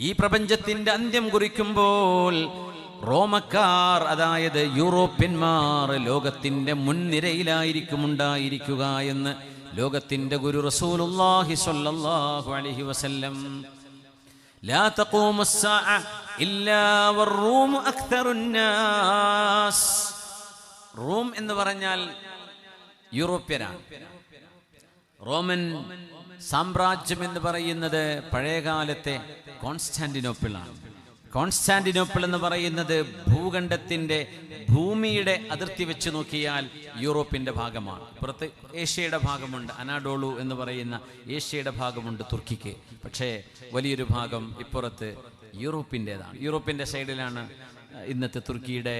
ഈ പ്രപഞ്ചത്തിന്റെ അന്ത്യം കുറിക്കുമ്പോൾ റോമക്കാർ, അതായത് യൂറോപ്യന്മാർ ലോകത്തിന്റെ മുൻനിരയിലായിരിക്കും ഉണ്ടായിരിക്കുക എന്ന് ലോകത്തിന്റെ ഗുരു റസൂലുള്ളാഹി സ്വല്ലല്ലാഹു അലൈഹി വസല്ലം. ലാ തഖൂമു സ്സാഅ ഇല്ലാ വറൂം അക്തറുൻ നാസ്. റോം എന്ന് പറഞ്ഞാൽ യൂറോപ്യരാണ്. റോമൻ സാമ്രാജ്യം എന്ന് പറയുന്നത് പഴയകാലത്തെ കോൺസ്റ്റാന്റിനോപ്പിളാണ്. കോൺസ്റ്റാന്റിനോപ്പിൾ എന്ന് പറയുന്നത് ഭൂമിയുടെ അതിർത്തി വെച്ച് നോക്കിയാൽ യൂറോപ്പിന്റെ ഭാഗമാണ്. പുറത്ത് ഏഷ്യയുടെ ഭാഗമുണ്ട്, അനാഡോളു എന്ന് പറയുന്ന ഏഷ്യയുടെ ഭാഗമുണ്ട് തുർക്കിക്ക്. പക്ഷേ വലിയൊരു ഭാഗം ഇപ്പുറത്ത് യൂറോപ്പിൻ്റെതാണ്. യൂറോപ്പിന്റെ സൈഡിലാണ് ഇന്നത്തെ തുർക്കിയുടെ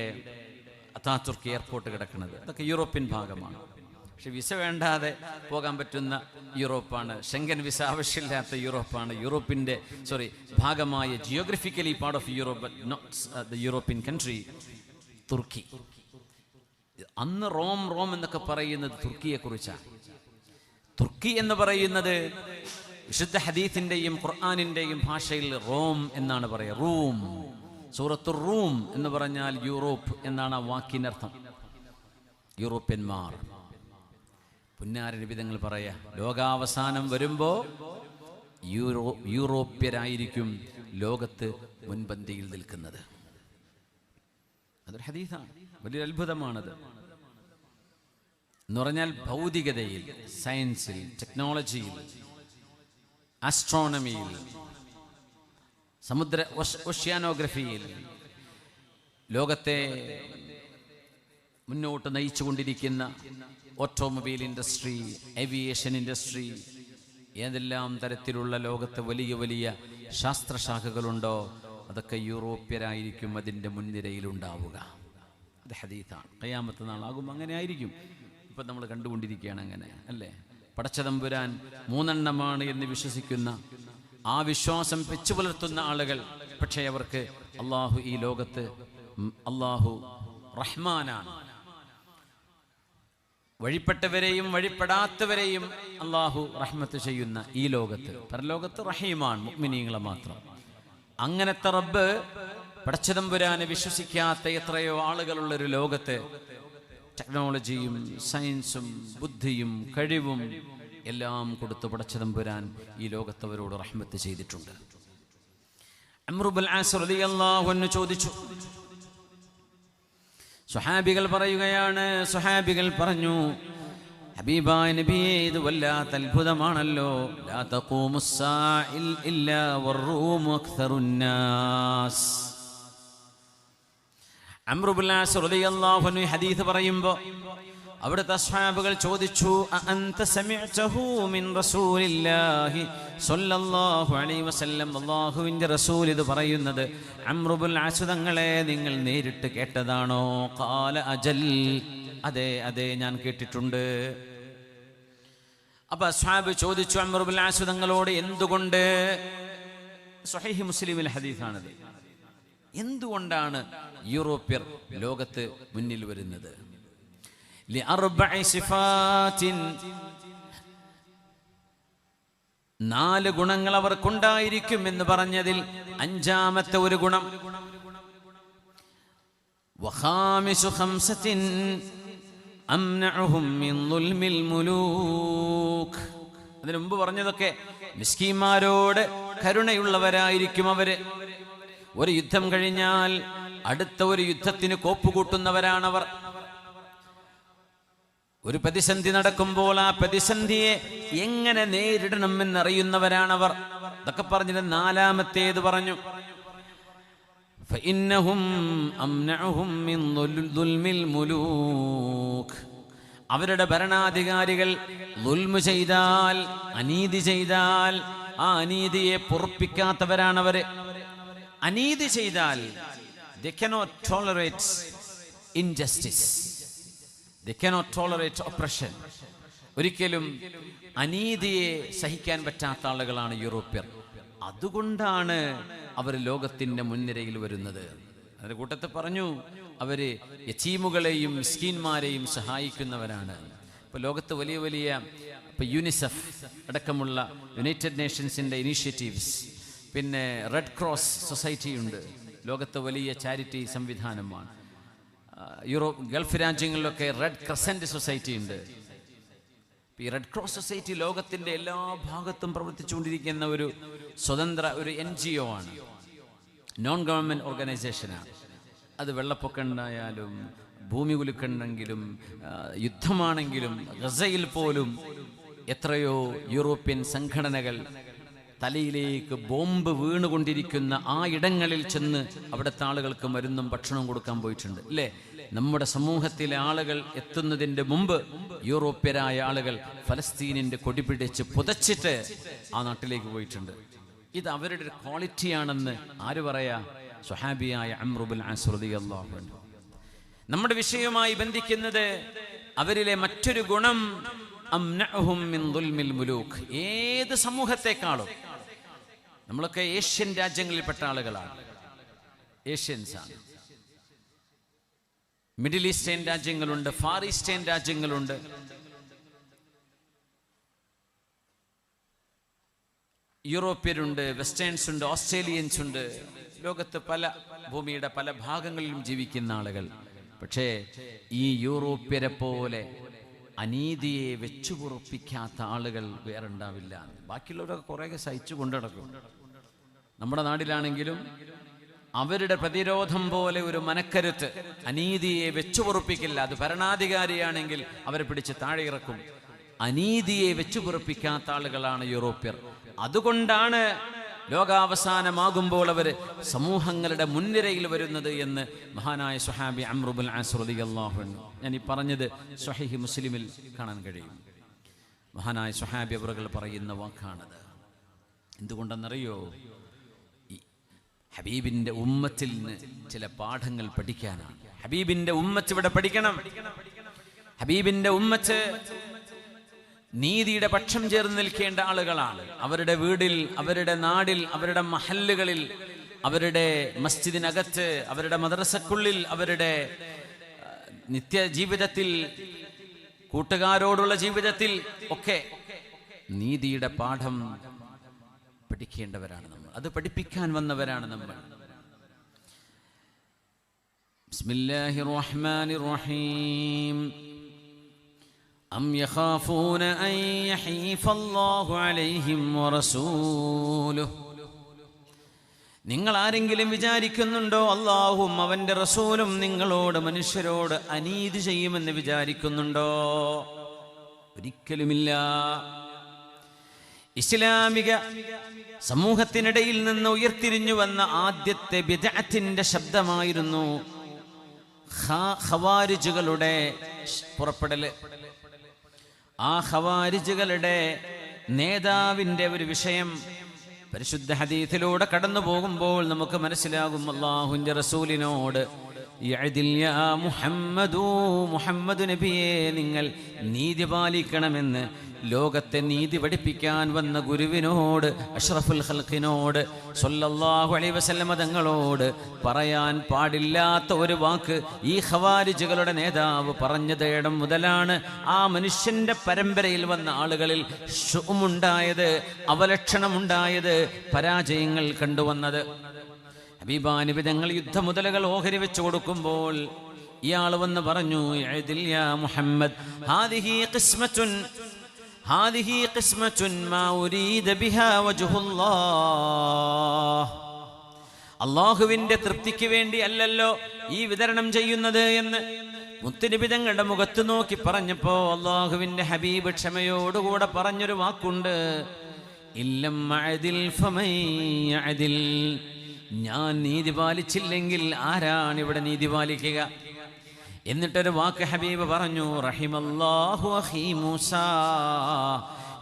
അതാതുർക്ക് എയർപോർട്ട് കിടക്കുന്നത്. അതൊക്കെ യൂറോപ്യൻ ഭാഗമാണ്. പക്ഷെ വിസ വേണ്ടാതെ പോകാൻ പറ്റുന്ന യൂറോപ്പാണ്. ഷെങ്കൻ വിസ ആവശ്യമില്ലാത്ത യൂറോപ്പാണ് യൂറോപ്പിന്റെ ഭാഗമായ geographically part of Europe, not the European country Turkey. അന്ന് റോം എന്നൊക്കെ പറയുന്നത് തുർക്കിയെ കുറിച്ചാണ്. തുർക്കി എന്ന് പറയുന്നത് വിശുദ്ധ ഹദീസിന്റെയും ഖുർആനിന്റെയും ഭാഷയിൽ റോം എന്നാണ് പറയുക. റൂം, സൂറത്തുർ റൂം എന്ന് പറഞ്ഞാൽ യൂറോപ്പ് എന്നാണ് ആ വാക്കിനർത്ഥം. യൂറോപ്യന്മാർ. പുന്നാരനബി തങ്ങൾ പറയാ, ലോകാവസാനം വരുമ്പോ യൂറോപ്യരായിരിക്കും ലോകത്ത് മുൻപന്തിയിൽ നിൽക്കുന്നത്. അതൊരു ഹദീസാണ്. വലിയൊരു അത്ഭുതമാണത്. എന്ന് പറഞ്ഞാൽ ഭൗതികതയിൽ, സയൻസിൽ, ടെക്നോളജിയിൽ, ആസ്ട്രോണമിയിൽ, സമുദ്ര ഓഷ്യാനോഗ്രഫിയിൽ ലോകത്തെ മുന്നോട്ട് നയിച്ചുകൊണ്ടിരിക്കുന്ന ഓട്ടോമൊബൈൽ ഇൻഡസ്ട്രി, ഏവിയേഷൻ ഇൻഡസ്ട്രി, ഏതെല്ലാം തരത്തിലുള്ള ലോകത്തെ വലിയ വലിയ ശാസ്ത്രശാഖകളുണ്ടോ അതൊക്കെ യൂറോപ്യരായിരിക്കും അതിൻ്റെ മുൻനിരയിലുണ്ടാവുക. അത് ഹദീസാണ്. ഖിയാമത്ത് നാളാകും അങ്ങനെ ആയിരിക്കും. ഇപ്പം നമ്മൾ കണ്ടുകൊണ്ടിരിക്കുകയാണ് അങ്ങനെ, അല്ലേ? പടച്ചതമ്പുരാൻ മൂന്നെണ്ണമാണ് എന്ന് വിശ്വസിക്കുന്ന, ആ വിശ്വാസം വെച്ചു പുലർത്തുന്ന ആളുകൾ. പക്ഷേ അവർക്ക് അള്ളാഹു ഈ ലോകത്ത് അള്ളാഹു റഹ്മാനാണ്. വഴിപ്പെട്ടവരെയും വഴിപ്പെടാത്തവരെയും അള്ളാഹു റഹ്മത്ത് ചെയ്യുന്ന ഈ ലോകത്ത്, പരലോകത്ത് റഹീമാണ്, മുഅ്മിനീങ്ങളെ മാത്രം. അങ്ങനത്തെ റബ്ബ് പടച്ചതമ്പുരാനെ വിശ്വസിക്കാത്ത എത്രയോ ആളുകളുള്ളൊരു ലോകത്ത് ടെക്നോളജിയും സയൻസും ബുദ്ധിയും കഴിവും എല്ലാം കൊടുത്ത് പടച്ചതമ്പുരാൻ ഈ ലോകത്തവരോട് റഹ്മത്ത് ചെയ്തിട്ടുണ്ട്. അംർ ഇബ്നുൽ ആസ് റളിയല്ലാഹു അൻഹു ചോദിച്ചു. സ്വഹാബികൾ പറയുകയാണ്, സ്വഹാബികൾ പറഞ്ഞു, ഹബീബായ നബിയേ, ഇത് വല്ലാത്ത അത്ഭുതമാണല്ലോ. ലാ തഖൂമുസ് സാഇൽ ഇല്ലാ വറൂം അക്തറുൻ നാസ്. അംർ ഇബ്നുൽ ആസ് റളിയല്ലാഹു അൻഹു ഹദീസ് പറയുമ്പോൾ അവിടുത്തെ സ്വഹാബികൾ ചോദിച്ചു, അഅൻത സമിഅ്തഹു മിൻ റസൂലില്ലാഹി സ്വല്ലല്ലാഹു അലൈഹി വസല്ലം, അല്ലാഹുവിൻ്റെ റസൂൽ ഇത് പറയുന്നത് അംർ ഇബ്നുൽ ആസ് തങ്ങളെ നിങ്ങൾ നേരിട്ട് കേട്ടതാണോ? ഖാല അജൽ, അതെ അതെ ഞാൻ കേട്ടിട്ടുണ്ട്. അപ്പൊ സ്വഹാബി ചോദിച്ചു അംർ ഇബ്നുൽ ആസ് തങ്ങളോട്, എന്തുകൊണ്ട്? സ്വഹീഹ് മുസ്ലിമിലെ ഹദീസാണത്. എന്തുകൊണ്ടാണ് യൂറോപ്യർ ലോകത്ത് മുന്നിൽ വരുന്നത്? ലിഅർബഇ സിഫാത്തിൻ, 4 ഗുണങ്ങൾ അവർക്കുണ്ടായിരിക്കും എന്ന് പറഞ്ഞതിൽ 5ാമത്തെ ഒരു ഗുണം, വഖാമിസു ഖംസത്തിൻ അംനഉഹും മിൻ ദുൽമിൽ മുലൂക്. അതിനു മുമ്പ് പറഞ്ഞതൊക്കെ മിസ്കീന്മാരോട് കരുണയുള്ളവരായിരിക്കും അവര്. ഒരു യുദ്ധം കഴിഞ്ഞാൽ അടുത്ത ഒരു യുദ്ധത്തിന് കോപ്പുകൂട്ടുന്നവരാണവർ. ഒരു പ്രതിസന്ധി നടക്കുമ്പോൾ ആ പ്രതിസന്ധിയെ എങ്ങനെ നേരിടണം എന്നറിയുന്നവരാണവർ. ഇതൊക്കെ പറഞ്ഞിട്ട് 4ാമത്തേത് പറഞ്ഞു, ഫഇന്നഹും അംനഉഹും മിൻ ദുൽമിൽ മുലൂക്. അവരുടെ ഭരണാധികാരികൾ ദുൽമ് ചെയ്താൽ, അനീതി ചെയ്താൽ ആ അനീതിയെ പൊറുപ്പിക്കാത്തവരാണവര്. അനീതി ചെയ്താൽ they cannot tolerate injustice, they cannot tolerate oppression. ഒരിക്കലും അനീതിയെ സഹിക്കാൻ പറ്റാത്ത ആളുകളാണ് യൂറോപ്യർ. അതുകൊണ്ടാണ് അവർ ലോകത്തിന്റെ മുൻനിരയിൽ വരുന്നത്. അതിന്റെ കൂട്ടത്തിൽ പറഞ്ഞു, അവര് യതീമുകളെയും മിസ്കീന്മാരെയും സഹായിക്കുന്നവരാണ്. ഇപ്പൊ ലോകത്ത് വലിയ വലിയ യുനിസെഫ് അടക്കമുള്ള യുണൈറ്റഡ് നേഷൻസിന്റെ ഇനീഷ്യേറ്റീവ്സ്, പിന്നെ റെഡ് ക്രോസ് സൊസൈറ്റി ഉണ്ട്, ലോകത്തെ വലിയ ചാരിറ്റി സംവിധാനമാണ്. ഗൾഫ് രാജ്യങ്ങളിലൊക്കെ റെഡ് ക്രസൻറ്റ് സൊസൈറ്റി ഉണ്ട്. ഈ റെഡ് ക്രോസ് സൊസൈറ്റി ലോകത്തിൻ്റെ എല്ലാ ഭാഗത്തും പ്രവർത്തിച്ചുകൊണ്ടിരിക്കുന്ന ഒരു സ്വതന്ത്ര ഒരു NGO ആണ്, നോൺ ഗവൺമെൻറ് ഓർഗനൈസേഷനാണ്. അത് വെള്ളപ്പൊക്കം ഉണ്ടായാലും ഭൂമി കുലുക്കുണ്ടെങ്കിലും യുദ്ധമാണെങ്കിലും ഗസയിൽ പോലും എത്രയോ യൂറോപ്യൻ സംഘടനകൾ തലയിലേക്ക് ബോംബ് വീണുകൊണ്ടിരിക്കുന്ന ആ ഇടങ്ങളിൽ ചെന്ന് അവിടുത്തെ ആളുകൾക്ക് മരുന്നും ഭക്ഷണവും കൊടുക്കാൻ പോയിട്ടുണ്ട്, അല്ലേ? നമ്മുടെ സമൂഹത്തിലെ ആളുകൾ എത്തുന്നതിൻ്റെ മുമ്പ് യൂറോപ്യരായ ആളുകൾ ഫലസ്തീനിൻ്റെ കൊടി പിടിച്ച് പുതച്ചിട്ട് ആ നാട്ടിലേക്ക് പോയിട്ടുണ്ട്. ഇത് അവരുടെ ഒരു ക്വാളിറ്റിയാണെന്ന് ആര് പറയാ? സ്വഹാബിയായ അംർ ഇബ്നുൽ ആസ് റളിയല്ലാഹു അൻഹു. നമ്മുടെ വിഷയവുമായി ബന്ധിക്കുന്നത് അവരിലെ മറ്റൊരു ഗുണം അംനഉഹും മിൻ ദുൽമിൽ മുലൂക്ക്. ഏത് സമൂഹത്തെക്കാളും നമ്മളൊക്കെ ഏഷ്യൻ രാജ്യങ്ങളിൽപ്പെട്ട ആളുകളാണ്, ഏഷ്യൻസ് ആണ്. മിഡിൽ ഈസ്റ്റേൺ രാജ്യങ്ങളുണ്ട്, ഫാർ ഈസ്റ്റേൺ രാജ്യങ്ങളുണ്ട്. യൂറോപ്യരുണ്ട്, വെസ്റ്റേൺസ് ഉണ്ട്, ഓസ്ട്രേലിയൻസ് ഉണ്ട്. ലോകത്ത് പല ഭൂമിയുടെ പല ഭാഗങ്ങളിലും ജീവിക്കുന്ന ആളുകൾ. പക്ഷേ ഈ യൂറോപ്യരെ പോലെ അനീതിയെ വെച്ചുപുറപ്പിക്കാത്ത ആളുകൾ വേറെ ഉണ്ടാവില്ല. ബാക്കിയുള്ളവരൊക്കെ കുറേയൊക്കെ സഹിച്ചു കൊണ്ടു നടക്കും. നമ്മുടെ നാട്ടിലാണെങ്കിലും അവരുടെ പ്രതിരോധം പോലെ ഒരു മനക്കരുത്ത്, അനീതിയെ വെച്ചുപുറപ്പിക്കില്ല. അത് ഭരണാധികാരിയാണെങ്കിൽ അവരെ പിടിച്ച് താഴെ ഇറക്കും. അനീതിയെ വെച്ചുപുറപ്പിക്കാത്ത ആളുകളാണ് യൂറോപ്യർ. അതുകൊണ്ടാണ് ലോകാവസാനമാകുമ്പോൾ അവർ സമൂഹങ്ങളുടെ മുൻനിരയിൽ വരുന്നത് എന്ന് മഹാനായ സ്വഹാബി അംർ ഇബ്നുൽ ആസ് റളിയല്ലാഹു അൻഹു, ഞാൻ ഈ പറഞ്ഞത് സ്വഹീഹ് മുസ്ലിമിൽ കാണാൻ കഴിയും. മഹാനായ സ്വഹാബി അവറുകൾ പറയുന്ന വാക്കാണത്. എന്തുകൊണ്ടെന്നറിയോ? ഹബീബിന്റെ ഉമ്മത്തിൽ നിന്ന് ചില പാഠങ്ങൾ പഠിക്കാനാണ്. ഹബീബിന്റെ ഉമ്മത്ത് ഇവിടെ പഠിക്കണം. ഹബീബിന്റെ ഉമ്മത്ത് നീതിയുടെ പക്ഷം ചേർന്ന് നിൽക്കേണ്ട ആളുകളാണ്. അവരുടെ വീടിൽ, അവരുടെ നാടിൽ, അവരുടെ മഹല്ലുകളിൽ, അവരുടെ മസ്ജിദിനകത്ത്, അവരുടെ മദ്രസക്കുള്ളിൽ, അവരുടെ നിത്യജീവിതത്തിൽ, കൂട്ടുകാരോടുള്ള ജീവിതത്തിൽ ഒക്കെ നീതിയുടെ പാഠം പഠിക്കേണ്ടവരാണ് നമ്മൾ. അത് പഠിപ്പിക്കാൻ വന്നവരാണ് നമ്മൾ. ബിസ്മില്ലാഹിർ റഹ്മാനിർ റഹീം. അം യഖാഫൂന അൻ യഹീഫല്ലാഹു അലൈഹിം വറസൂലുഹു. നിങ്ങൾ ആരെങ്കിലും വിചാരിക്കുന്നുണ്ടോ അല്ലാഹുവും അവന്റെ റസൂലും നിങ്ങളോട്, മനുഷ്യരോട് അനീതി ചെയ്യുമെന്ന് വിചാരിക്കുന്നുണ്ടോ? ഒരിക്കലുമില്ല. ഇസ്ലാമിക സമൂഹത്തിനിടയിൽ നിന്ന് ഉയർത്തിരിഞ്ഞു വന്ന ആദ്യത്തെ ബിദ്അത്തിന്റെ ശബ്ദമായിരുന്നു ഖവാരിജുകളുടെ പുറപ്പെടല്. ആ ഖവാരിജുകളുടെ നേതാവിന്റെ ഒരു വിഷയം പരിശുദ്ധ ഹദീസിലൂടെ കടന്നു പോകുമ്പോൾ നമുക്ക് മനസ്സിലാകും. അല്ലാഹുവിന്റെ റസൂലിനോട് മുഹമ്മദ് നബിയെ, നിങ്ങൾ നീതി പാലിക്കണമെന്ന് ലോകത്തെ നീതി പഠിപ്പിക്കാൻ വന്ന ഗുരുവിനോട്, അഷ്റഫുൽ ഖൽഖിനോട് സ്വല്ലല്ലാഹു അലൈഹി വസല്ലം തങ്ങളോട് പറയാൻ പാടില്ലാത്ത ഒരു വാക്ക് ഈ ഖവാരിജുകളുടെ നേതാവ് പറഞ്ഞതേടം മുതലാണ് ആ മനുഷ്യന്റെ പരമ്പരയിൽ വന്ന ആളുകളിൽ ശുഉമുണ്ടായത്, അവലക്ഷണമുണ്ടായത്, പരാജയങ്ങൾ കണ്ടുവന്നത്. ഹബീബാനബി തങ്ങൾ യുദ്ധമുതലുകൾ ഓഹരി വെച്ചു കൊടുക്കുമ്പോൾ ഇയാൾ വന്ന് പറഞ്ഞു, യാ മുഹമ്മദ്, ഹാദിഹി ഖിസ്മത്തുൻ മാ ഉരീദ ബിഹാ വജ്ഹുല്ലാഹ്. അല്ലാഹുവിന്റെ തൃപ്തിക്ക് വേണ്ടി അല്ലല്ലോ ഈ വിതരണം ചെയ്യുന്നത് എന്ന് മുത്തുനബി തങ്ങളുടെ മുഖത്ത് നോക്കി പറഞ്ഞപ്പോ അല്ലാഹുവിന്റെ ഹബീബ് ക്ഷമയോടുകൂടെ പറഞ്ഞൊരു വാക്കുണ്ട്, ഇല്ലം അഅദിൽ ഫമൻ യഅദിൽ. ഞാൻ നീതി പാലിച്ചില്ലെങ്കിൽ ആരാണ് ഇവിടെ നീതി പാലിക്കുക? എന്നിട്ടൊരു വാക്ക് ഹബീബ് പറഞ്ഞു, റഹിമല്ലാഹു അഖീ മൂസ.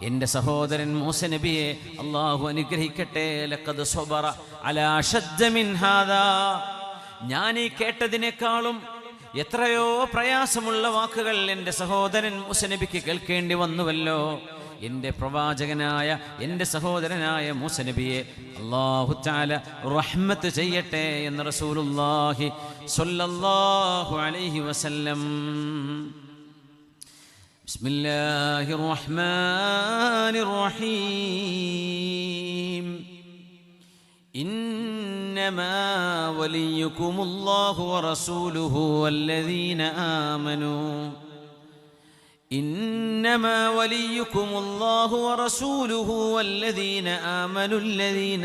എൻ്റെ സഹോദരൻ മൂസ നബിയെ അല്ലാഹു അനുഗ്രഹിക്കട്ടെ. ലഖദ് സ്വബറ അലാ അശദ്ദ മിൻ ഹാദാ. ഞാൻ ഈ കേട്ടതിനേക്കാളും എത്രയോ പ്രയാസമുള്ള വാക്കുകൾ എൻ്റെ സഹോദരൻ മൂസ നബിക്ക് കേൾക്കേണ്ടി വന്നുവല്ലോ. എൻ്റെ പ്രവാചകനായ എൻ്റെ സഹോദരനായ മൂസ നബിയെ അല്ലാഹു തആല റഹ്മത്ത് ചെയ്യട്ടെ എന്ന് റസൂലുള്ളാഹി സ്വല്ലല്ലാഹു അലൈഹി വസല്ലം. ബിസ്മില്ലാഹിർ റഹ്മാനിർ റഹീം. ഇന്നമാ വലിയുകുമുല്ലാഹു വറസൂലുഹു വല്ലദീന ആമനൂ إنما وليكم الله ورسوله والذين آمنوا الذين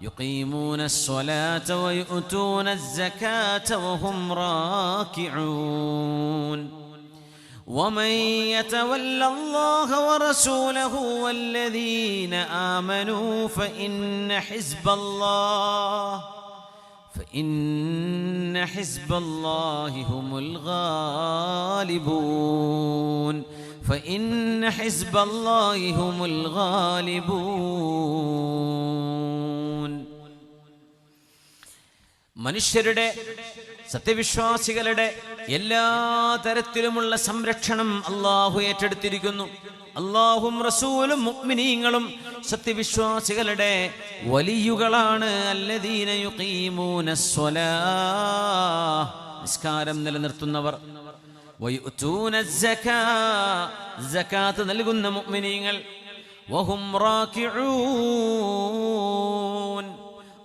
يقيمون الصلاة ويؤتون الزكاة وهم راكعون ومن يتول الله ورسوله والذين آمنوا فإن حزب الله هم الغالبون മനുഷ്യരുടെ സത്യവിശ്വാസികളുടെ എല്ലാ തരത്തിലുമുള്ള സംരക്ഷണം അല്ലാഹു ഏറ്റെടുത്തിരിക്കുന്നു. അല്ലാഹും റസൂലും മുഅ്മിനീങ്ങളും സത്യവിശ്വാസികളുടെ വലിയുകളാണ്. അല്ലദീന യുഖീമൂനസ്സലാഹ്, നിസ്കാരം നിലനിർത്തുന്നവർ, സകാത്ത് നൽകുന്ന മുഅ്മിനീങ്ങൾ, വഹും റാക്കിഊൻ,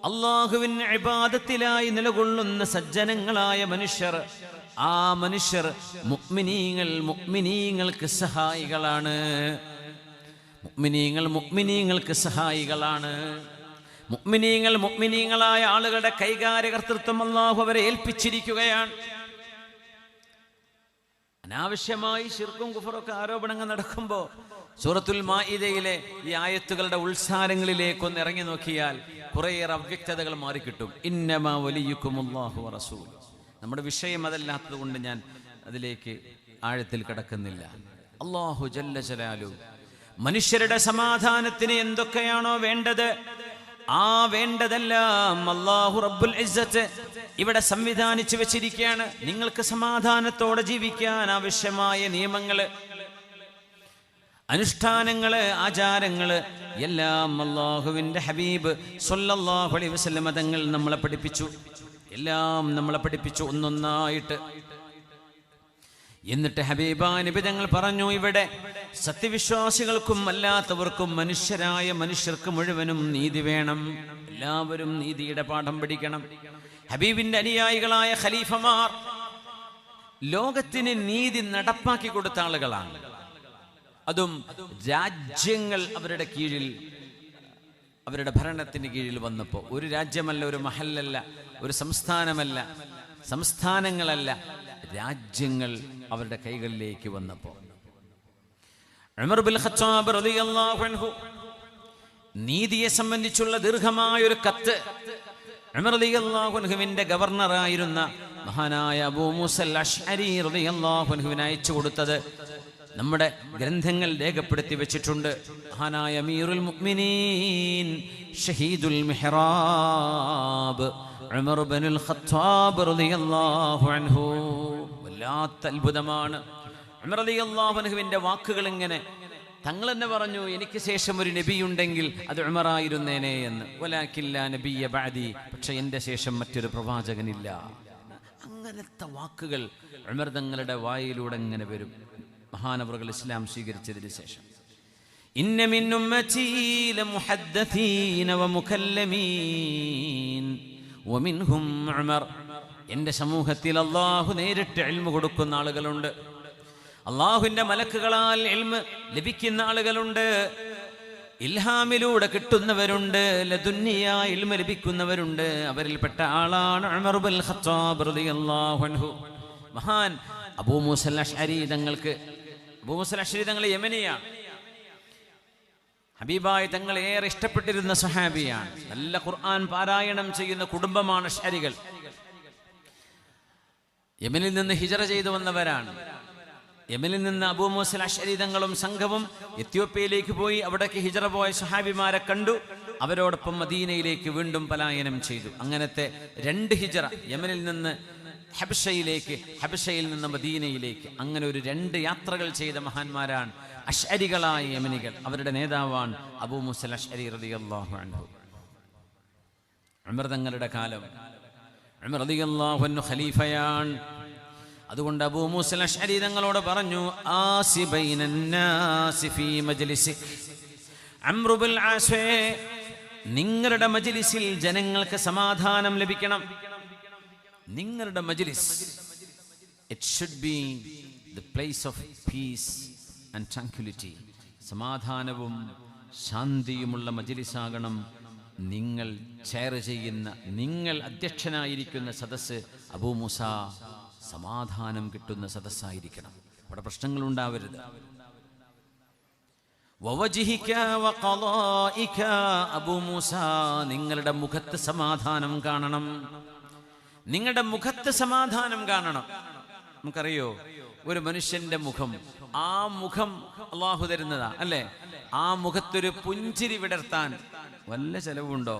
അല്ലാഹുവിന്റെ ഇബാദത്തിലായി നിലകൊള്ളുന്ന സജ്ജനങ്ങളായ മനുഷ്യർ. ആ മനുഷ്യർ മുഅ്മിനീങ്ങൾക്ക് സഹായികളാണ്. മുഅ്മിനീങ്ങൾക്ക് സഹായികളാണ്. മുഅ്മിനീങ്ങളായ ആളുകളുടെ കൈകാര്യകർത്തൃത്വം അല്ലാഹു അവരെ ഏൽപ്പിച്ചിരിക്കുകയാണ്. അനാവശ്യമായി ശിർക്കും കുഫറൊക്കെ ആരോപണങ്ങൾ നടക്കുമ്പോൾ സൂറത്തുൽ മാഇദയിലെ ഈ ആയത്തുകളുടെ ഉത്സാരങ്ങളിലേക്കൊന്ന് ഇറങ്ങി നോക്കിയാൽ കുറേയേറെ അവ്യക്തതകൾ മാറിക്കിട്ടും. ഇന്നമാ വലിയുകുമുല്ലാഹു വറസൂൽ. നമ്മുടെ വിഷയം അതല്ലാത്തത് കൊണ്ട് ഞാൻ അതിലേക്ക് ആഴത്തിൽ കിടക്കുന്നില്ല. അല്ലാഹു ജല്ല ജലാലു മനുഷ്യരുടെ സമാധാനത്തിന് എന്തൊക്കെയാണോ വേണ്ടത്, ആ വേണ്ടതെല്ലാം അല്ലാഹു റബ്ബുൽ ഇസ്സത്ത് ഇവിടെ സംവിധാനിച്ചു വെച്ചിരിക്കുകയാണ്. നിങ്ങൾക്ക് സമാധാനത്തോടെ ജീവിക്കാൻ ആവശ്യമായ നിയമങ്ങള്, അനുഷ്ഠാനങ്ങള്, ആചാരങ്ങള് എല്ലാം അല്ലാഹുവിന്റെ ഹബീബ് സ്വല്ലല്ലാഹു അലൈഹി വസല്ലം തങ്ങൾ നമ്മളെ പഠിപ്പിച്ചു. എല്ലാം നമ്മളെ പഠിപ്പിച്ചു ഒന്നൊന്നായിട്ട്. എന്നിട്ട് ഹബീബാ നബി തങ്ങൾ പറഞ്ഞു, ഇവിടെ സത്യവിശ്വാസികൾക്കും അല്ലാത്തവർക്കും മനുഷ്യരായ മനുഷ്യർക്ക് മുഴുവനും നീതി വേണം. എല്ലാവരും നീതിയുടെ പാഠം പഠിക്കണം. ഹബീബിന്റെ അനുയായികളായ ഖലീഫമാർ ലോകത്തിന് നീതി നടപ്പാക്കി കൊടുത്ത ആളുകളാണ്. അതും രാജ്യങ്ങൾ അവരുടെ കീഴിൽ, അവരുടെ ഭരണത്തിന് കീഴിൽ വന്നപ്പോൾ, ഒരു രാജ്യമല്ല, ഒരു മഹല്ലല്ല, ഒരു സംസ്ഥാനമല്ല, സംസ്ഥാനങ്ങളല്ല, രാജ്യങ്ങൾ അവരുടെ കൈകളിലേക്ക് വന്നപ്പോൾ ഉമർ ബിൻ ഖത്താബ് റളിയല്ലാഹു അൻഹു നീതിയെ സംബന്ധിച്ചുള്ള ദീർഘമായ ഒരു കത്ത് ഉമർ റളിയല്ലാഹു അൻഹുവിന്റെ ഗവർണറായിരുന്ന മഹാനായ അബൂ മൂസൽ അശ്അരി റളിയല്ലാഹു അൻഹുവിന് അയച്ചു കൊടുത്തത് നമ്മുടെ ഗ്രന്ഥങ്ങൾ രേഖപ്പെടുത്തി വെച്ചിട്ടുണ്ട്. മഹാനായ അമീറുൽ മുഅ്മിനീൻ ഷഹീദുൽ മിഹ്റാബ് ഉമർ ഇബ്നുൽ ഖത്താബ് റളിയല്ലാഹു അൻഹു. വല്ലാത്ത അത്ഭുതമാണ്. ഉമർ റളിയല്ലാഹു അൻഹുവിന്റെ വാക്കുകൾ ഇങ്ങനെ, തങ്ങൾ തന്നെ പറഞ്ഞു, എനിക്ക് ശേഷം ഒരു നബിയുണ്ടെങ്കിൽ അത് ഉമറായിരുന്നേനെ എന്ന്. വലാകിൻ ലാ നബിയ ബഅദി, പക്ഷെ എൻ്റെ ശേഷം മറ്റൊരു പ്രവാചകനില്ല. അങ്ങനത്തെ വാക്കുകൾ ഉമർ തങ്ങളുടെ വായിലൂടെ ഇങ്ങനെ വരും. മഹാനവറുകൾ ഇസ്ലാം സ്വീകരിച്ചതിന് ശേഷം ഇന്ന മിൻ ഉമ്മതി ലമുഹദ്ദസീന വമുകല്ലമീൻ വമിൻഹും ഉമർ. എൻ്റെ സമൂഹത്തിൽ അല്ലാഹു നേരിട്ട് ഇൽമു കൊടുക്കുന്ന ആളുകളുണ്ട്, അല്ലാഹുവിന്റെ മലക്കുകളാൽ ഇൽമു ലഭിക്കുന്ന ആളുകളുണ്ട്, ഇൽഹാമിലൂടെ കിട്ടുന്നവരുണ്ട്, ലദുന്നിയ ഇൽമു ലഭിക്കുന്നവരുണ്ട്. അവരിൽപ്പെട്ട ആളാണ് ഉമർ ഇബ്നുൽ ഖത്താബ് റളിയല്ലാഹു അൻഹു. മഹാൻ അബൂ മൂസൽ അശ്അരി തങ്ങൾക്ക്, അബൂ മൂസൽ അശ്അരി തങ്ങൾ യമനിയാണ്. ഹബീബായ തങ്ങൾ ഏറെ ഇഷ്ടപ്പെട്ടിരുന്ന സ്വഹാബിയാണ്. നല്ല ഖുർആൻ പാരായണം ചെയ്യുന്ന കുടുംബമാണ് അശ്അരികൾ. യമനിൽ നിന്ന് ഹിജറ ചെയ്തു വന്നവരാണ്. യമനിൽ നിന്ന് അബൂ മൂസൽ അശ്അരി തങ്ങളും സംഘവും എത്യോപ്യയിലേക്ക് പോയി. അവിടേക്ക് ഹിജറ പോയ സ്വഹാബിമാരെ കണ്ടു. അവരോടൊപ്പം മദീനയിലേക്ക് വീണ്ടും പലായനം ചെയ്തു. അങ്ങനത്തെ രണ്ട് ഹിജറ, യമനിൽ നിന്ന് ഹബശയിലേക്ക്, ഹബശയിൽ നിന്ന് മദീനയിലേക്ക്, അങ്ങനെ ഒരു രണ്ട് യാത്രകൾ ചെയ്ത മഹാന്മാരാണ് അശ്അരികളായ യമനികൾ. അവരുടെ നേതാവാണ് അബൂ മൂസൽ അശ്അരി റളിയല്ലാഹു അൻഹു. ഉമർ തങ്ങളുടെ കാലം, ഉമർ റളിയല്ലാഹു അൻഹു ഖലീഫയാണ്. അതുകൊണ്ട് അബൂ മൂസൽ അശ്അരി തങ്ങളോട് പറഞ്ഞു, ആസി ബൈനന്നാസി ഫീ മജ്ലിസിക് അംറു ബിൽ ആസ്, നിങ്ങളുടെ മജ്ലിസിൽ ജനങ്ങൾക്ക് സമാധാനം ലഭിക്കണം. നിങ്ങളുടെ മജ്ലിസ്, it should be the place of peace and tranquillity. സമാധാനവും ശാന്തിയുമുള്ള മജ്ലിസാകണം നിങ്ങൾ ചെയർ ചെയ്യുന്ന, നിങ്ങൾ അധ്യക്ഷനായിരിക്കുന്ന സദസ്സ്. അബൂ മൂസ സമാധാനം കിട്ടുന്ന സദസ്സായിരിക്കണം. അവിടെ പ്രശ്നങ്ങൾ ഉണ്ടാവരുത്. വവജിഹിക വഖളായിക, അബൂ മൂസ നിങ്ങളുടെ മുഖത്ത് സമാധാനം കാണണം. നിങ്ങളുടെ മുഖത്ത് സമാധാനം കാണണം. നമുക്കറിയോ, ഒരു മനുഷ്യന്റെ മുഖം, ആ മുഖം അള്ളാഹു തരുന്നതാ അല്ലേ? ആ മുഖത്തൊരു പുഞ്ചിരി വിടർത്താൻ വല്ല ചെലവുണ്ടോ?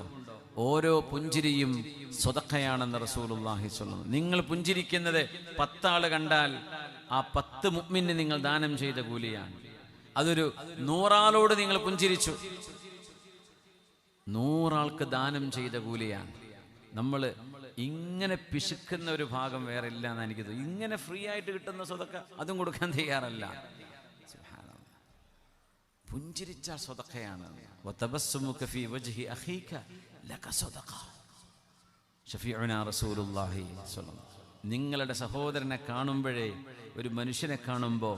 ഓരോ പുഞ്ചിരിയും സ്വതക്കയാണെന്ന് റസൂലുള്ളാഹി സ്വല്ലല്ലാഹു അലൈഹി വസല്ലം. നിങ്ങൾ പുഞ്ചിരിക്കുന്നത് 10 ആള് കണ്ടാൽ ആ 10 മുഅ്മിന് നിങ്ങൾ ദാനം ചെയ്ത കൂലിയാണ്. അതൊരു 100 ആളോട് നിങ്ങൾ പുഞ്ചിരിച്ചു, 100 ആൾക്ക് ദാനം ചെയ്ത കൂലിയാണ്. നമ്മൾ ഇങ്ങനെ പിശുക്കുന്ന ഒരു ഭാഗം വേറെ ഇല്ല എന്ന് എനിക്ക് തോന്നുന്നു. ഇങ്ങനെ ഫ്രീ ആയിട്ട് കിട്ടുന്ന സ്വതക്ക അതും കൊടുക്കാൻ തയ്യാറല്ല. പുഞ്ചിരിച്ച സ്വതക്കയാണ്. വതബസ്സുമുക ഫീ വജ്ഹി അഖീക ലക സ്വതഖ. ശഫീഉനാ റസൂലുള്ളാഹി സ്വല്ലല്ലാഹു അലൈഹി വസല്ലം. നിങ്ങളുടെ സഹോദരനെ കാണുമ്പോഴേ, ഒരു മനുഷ്യനെ കാണുമ്പോൾ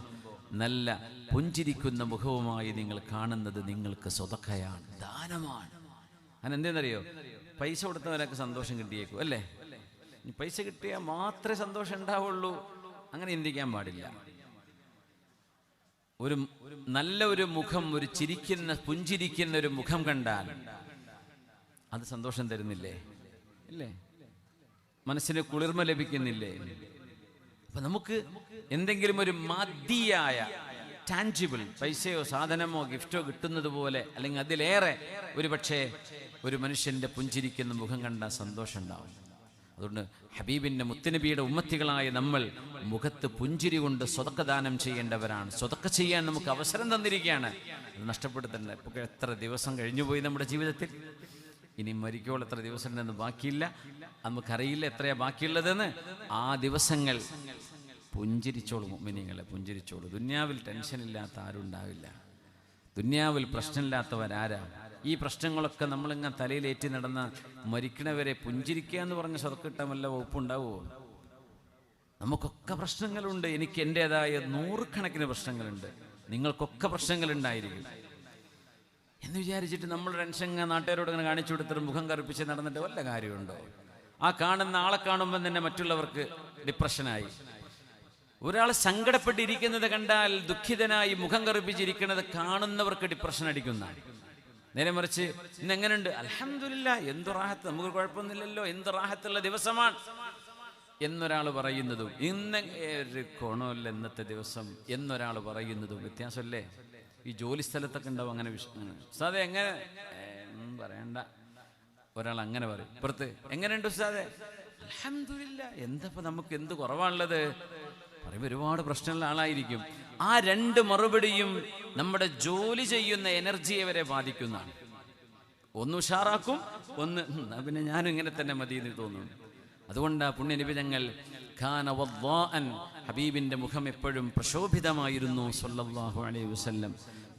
നല്ല പുഞ്ചിരിക്കുന്ന മുഖവുമായി നിങ്ങൾ കാണുന്നത് നിങ്ങൾക്ക് സ്വതക്കയാണ്, ദാനമാണ്. അതിനെന്തെന്നറിയോ? പൈസ കൊടുത്തവരൊക്കെ സന്തോഷം കിട്ടിയേക്കും അല്ലേ? പൈസ കിട്ടിയാൽ മാത്രമേ സന്തോഷം ഉണ്ടാവുള്ളൂ, അങ്ങനെ ചിന്തിക്കാൻ പാടില്ല. ഒരു നല്ല ഒരു മുഖം, ഒരു ചിരിക്കുന്ന പുഞ്ചിരിക്കുന്ന ഒരു മുഖം കണ്ടാൽ അത് സന്തോഷം തരുന്നില്ലേ? ഇല്ലേ? മനസ്സിന് കുളിർമ ലഭിക്കുന്നില്ലേ? അപ്പൊ നമുക്ക് എന്തെങ്കിലും ഒരു മാദിയായ ടാഞ്ചിബിൾ, പൈസയോ സാധനമോ ഗിഫ്റ്റോ കിട്ടുന്നത് പോലെ, അല്ലെങ്കിൽ അതിലേറെ ഒരു പക്ഷേ ഒരു മനുഷ്യന്റെ പുഞ്ചിരിക്കുന്ന മുഖം കണ്ടാൽ സന്തോഷം ഉണ്ടാവും. അതുകൊണ്ട് ഹബീബിന്റെ മുത്തുനബിയുടെ ഉമ്മത്തികളായ നമ്മൾ മുഖത്ത് പുഞ്ചിരി കൊണ്ട് സ്വതക്ക ദാനം ചെയ്യേണ്ടവരാണ്. സ്വതക്ക ചെയ്യാൻ നമുക്ക് അവസരം തന്നിരിക്കുകയാണ്, അത് നഷ്ടപ്പെടുത്തണ്ട. ഇപ്പോൾ എത്ര ദിവസം കഴിഞ്ഞുപോയി നമ്മുടെ ജീവിതത്തിൽ, ഇനി മരിക്കോൾ എത്ര ദിവസം ഉണ്ടെന്ന് ബാക്കിയില്ല, നമുക്കറിയില്ല എത്രയാ ബാക്കിയുള്ളതെന്ന്. ആ ദിവസങ്ങൾ പുഞ്ചിരിച്ചോളൂ മുഅ്മിനീങ്ങളെ, പുഞ്ചിരിച്ചോളൂ. ദുന്യാവിൽ ടെൻഷനില്ലാത്ത ആരും ഉണ്ടാവില്ല, ദുന്യാവിൽ പ്രശ്നമില്ലാത്തവരാരാ? ഈ പ്രശ്നങ്ങളൊക്കെ നമ്മളിങ്ങനെ തലയിലേറ്റി നടന്ന മരിക്കണവരെ പുഞ്ചിരിക്കുക എന്ന് പറഞ്ഞ സ്വതക്കിട്ടാൻ വല്ല വകുപ്പുണ്ടാവുമോ? നമുക്കൊക്കെ പ്രശ്നങ്ങളുണ്ട്. എനിക്ക് എൻ്റെതായ 100 കണക്കിന് പ്രശ്നങ്ങളുണ്ട്, നിങ്ങൾക്കൊക്കെ പ്രശ്നങ്ങളുണ്ടായിരിക്കും എന്ന് വിചാരിച്ചിട്ട് നമ്മൾ ടെൻഷൻ നാട്ടുകാരോട് ഇങ്ങനെ കാണിച്ചു കൊടുത്തിട്ട് മുഖം കറുപ്പിച്ച് നടന്നിട്ട് വല്ല കാര്യമുണ്ടോ? ആ കാണുന്ന ആളെ കാണുമ്പോൾ തന്നെ മറ്റുള്ളവർക്ക് ഡിപ്രഷനായി. ഒരാൾ സങ്കടപ്പെട്ടിരിക്കുന്നത് കണ്ടാൽ, ദുഃഖിതനായി മുഖം കറുപ്പിച്ചിരിക്കുന്നത് കാണുന്നവർക്ക് ഡിപ്രഷൻ അടിക്കുന്നതാണ്. നേരെ മറിച്ച് ഇന്ന് എങ്ങനെയുണ്ട്? അൽഹംദുലില്ലാ, എന്തു റാഹത്ത്, നമുക്ക് കുഴപ്പമൊന്നുമില്ലല്ലോ, എന്ത് റാഹത്തുള്ള ദിവസമാണ് എന്നൊരാൾ പറയുന്നതും, ഇന്ന് ഒരു കോണമല്ല ഇന്നത്തെ ദിവസം എന്നൊരാൾ പറയുന്നതും വ്യത്യാസമല്ലേ? ഈ ജോലി സ്ഥലത്തൊക്കെ ഉണ്ടാവും അങ്ങനെ ഉസ്താദെ എങ്ങനെ പറയണ്ട, ഒരാൾ അങ്ങനെ പറയും. ഇപ്പുറത്ത് എങ്ങനെയുണ്ട് ഉസ്താദെ? അൽഹംദുലില്ലാ. എന്തപ്പോ നമുക്ക് എന്ത് കുറവാണുള്ളത് പറയുമ്പോൾ ഒരുപാട് പ്രശ്നമുള്ള ആളായിരിക്കും. ആ 2 മറുപടിയും നമ്മുടെ ജോലി ചെയ്യുന്ന എനർജിയെ വരെ ബാധിക്കുന്നതാണ്. ഒന്ന് ഉഷാറാക്കും, ഒന്ന് പിന്നെ ഞാനും ഇങ്ങനെ തന്നെ മതി എന്ന് തോന്നുന്നു. അതുകൊണ്ട് പുണ്യനബി തങ്ങൾ ഖാന വദ്ദാഅൻ, ഹബീബിന്റെ മുഖം എപ്പോഴും പ്രശോഭിതമായിരുന്നു സ്വല്ലല്ലാഹു അലൈഹി വസല്ലം.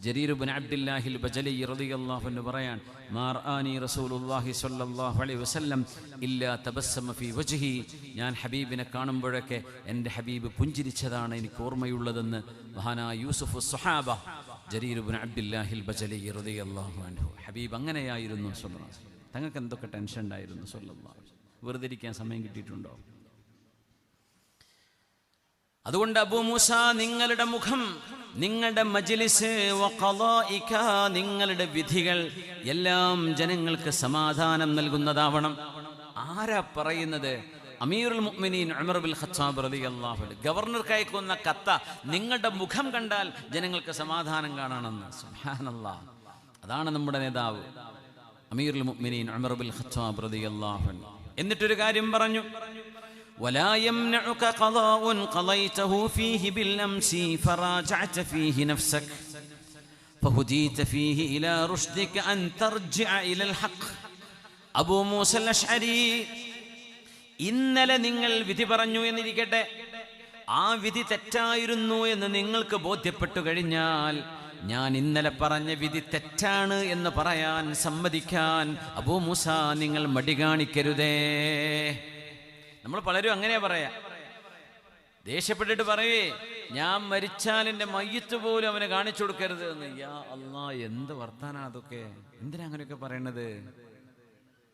ജരീർ ഇബ്നു അബ്ദുല്ലാഹിൽ ബജലി റളിയല്ലാഹു അൻഹു പറയാൻ, മാർആനി റസൂലുള്ളാഹി സ്വല്ലല്ലാഹു അലൈഹി വസല്ലം ഇല്ലാ തബസ്സമ ഫീ വജ്ഹി, ഞാൻ ഹബീബിനെ കാണുമ്പോഴൊക്കെ എൻ്റെ ഹബീബ് പുഞ്ചിരിച്ചതാണ് എനിക്ക് ഓർമ്മയുള്ളതെന്ന് മഹാനായ യൂസുഫ് സ്വഹാബ ജരീർ ഇബ്നു അബ്ദുല്ലാഹിൽ ബജലി റളിയല്ലാഹു അൻഹു. ഹബീബ് അങ്ങനെയായിരുന്നു സ്വല്ലല്ലാഹു അലൈഹി വസല്ലം. തങ്ങൾക്ക് എന്തൊക്കെ ടെൻഷൻ ഉണ്ടായിരുന്നു സ്വല്ലല്ലാഹു അലൈഹി വസല്ലം. വെറുതെ ഇരിക്കാൻ സമയം കിട്ടിയിട്ടുണ്ടോ? അതുകൊണ്ട് അബൂ മൂസ, നിങ്ങളുടെ മുഖം, നിങ്ങളുടെ മജ്ലിസ്, വഖളായിക, നിങ്ങളുടെ വിധികൾ എല്ലാം ജനങ്ങൾക്ക് സമാധാനം നൽകുന്നതാവണം. ആരാ പറയുന്നത്? അമീറുൽ മുഅ്മിനീൻ ഉമർ ബിൻ ഖത്താബ് റളിയല്ലാഹു അൻഹു ഗവർണർക്ക് അയക്കുന്ന കത്ത, നിങ്ങളുടെ മുഖം കണ്ടാൽ ജനങ്ങൾക്ക് സമാധാനം കാണണമെന്ന്. സുബ്ഹാനല്ലാഹ്. അതാണ് നമ്മുടെ നേതാവ് അമീറുൽ മുഅ്മിനീൻ ഉമർ ബിൻ ഖത്താബ് റളിയല്ലാഹു അൻഹു. എന്നിട്ടൊരു കാര്യം പറഞ്ഞു, ولا يمنعك قضاء قضيته فيه بالأمس فراجعت فيه نفسك فهديت فيه إلى رشدك أن ترجع إلى الحق. അബൂ മൂസ അശ്അരി, ഇന്നലെ നിങ്ങൾ വിധി പറഞ്ഞു എന്നിരിക്കട്ടെ, ആ വിധി തെറ്റായിരുന്നു എന്ന് നിങ്ങൾക്ക് ബോധ്യപ്പെട്ടു കഴിഞ്ഞാൽ ഞാൻ ഇന്നലെ പറഞ്ഞ വിധി തെറ്റാണ് എന്ന് പറയാൻ സമ്മതിക്കാൻ അബൂ മൂസ നിങ്ങൾ മടി കാണിക്കരുതേ. നമ്മൾ പലരും അങ്ങനെയാ പറയാ, ദേഷ്യപ്പെട്ടിട്ട് പറയേ ഞാൻ മരിച്ചാൽ എൻ്റെ മയ്യത്ത് പോലും അവനെ കാണിച്ചു കൊടുക്കരുത് എന്ന്. യാ അല്ലാ, എന്ത് വർത്താനാണ് അതൊക്കെ? എന്തിനാ അങ്ങനെയൊക്കെ പറയണത്?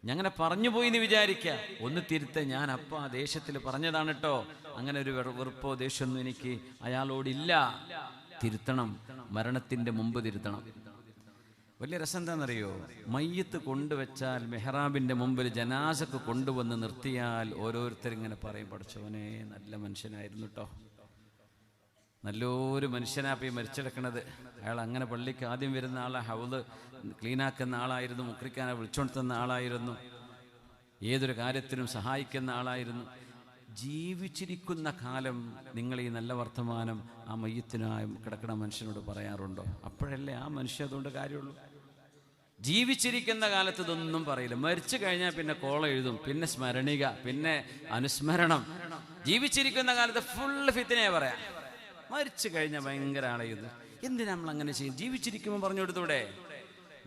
ഞങ്ങനെ പറഞ്ഞു പോയി എന്ന് വിചാരിക്കുക, ഒന്ന് തിരുത്ത. ഞാൻ അപ്പം ആ ദേഷ്യത്തിൽ പറഞ്ഞതാണ് കേട്ടോ, അങ്ങനെ ഒരു വെറുപ്പോ ദേഷ്യമൊന്നും എനിക്ക് അയാളോടില്ല. തിരുത്തണം, മരണത്തിൻ്റെ മുമ്പ് തിരുത്തണം. വലിയ രസം എന്താണെന്നറിയോ? മയ്യത്ത് കൊണ്ടുവച്ചാൽ മെഹ്റാബിൻ്റെ മുമ്പിൽ ജനാസക്ക് കൊണ്ടുവന്ന് നിർത്തിയാൽ ഓരോരുത്തരിങ്ങനെ പറയും, പഠിച്ചവനെ നല്ല മനുഷ്യനായിരുന്നു കേട്ടോ, നല്ലൊരു മനുഷ്യനാപ്പി മരിച്ചെടുക്കണത്. അയാൾ അങ്ങനെ പള്ളിക്ക് ആദ്യം വരുന്ന ആളെ ഹൗദ് ക്ലീനാക്കുന്ന ആളായിരുന്നു, മുക്രിക്കാനെ വിളിച്ചോണ്ടുന്ന ആളായിരുന്നു, ഏതൊരു കാര്യത്തിനും സഹായിക്കുന്ന ആളായിരുന്നു. ജീവിച്ചിരിക്കുന്ന കാലം നിങ്ങൾ ഈ നല്ല വർത്തമാനം ആ മയ്യത്തിനായി കിടക്കുന്ന മനുഷ്യനോട് പറയാറുണ്ടോ? അപ്പോഴല്ലേ ആ മനുഷ്യ അതുകൊണ്ട് കാര്യമുള്ളൂ. ജീവിച്ചിരിക്കുന്ന കാലത്ത് ഇതൊന്നും പറയില്ല. മരിച്ചു കഴിഞ്ഞാൽ പിന്നെ കോള എഴുതും, പിന്നെ സ്മരണിക, പിന്നെ അനുസ്മരണം. ജീവിച്ചിരിക്കുന്ന കാലത്ത് ഫുള്ള് ഫിത്തിനെ പറയാം. മരിച്ചു കഴിഞ്ഞാൽ ഭയങ്കര ആളെയ്ത്. എന്തിനാ നമ്മൾ അങ്ങനെ ചെയ്യും? ജീവിച്ചിരിക്കുമ്പോൾ പറഞ്ഞു കൊടുത്തൂടെ?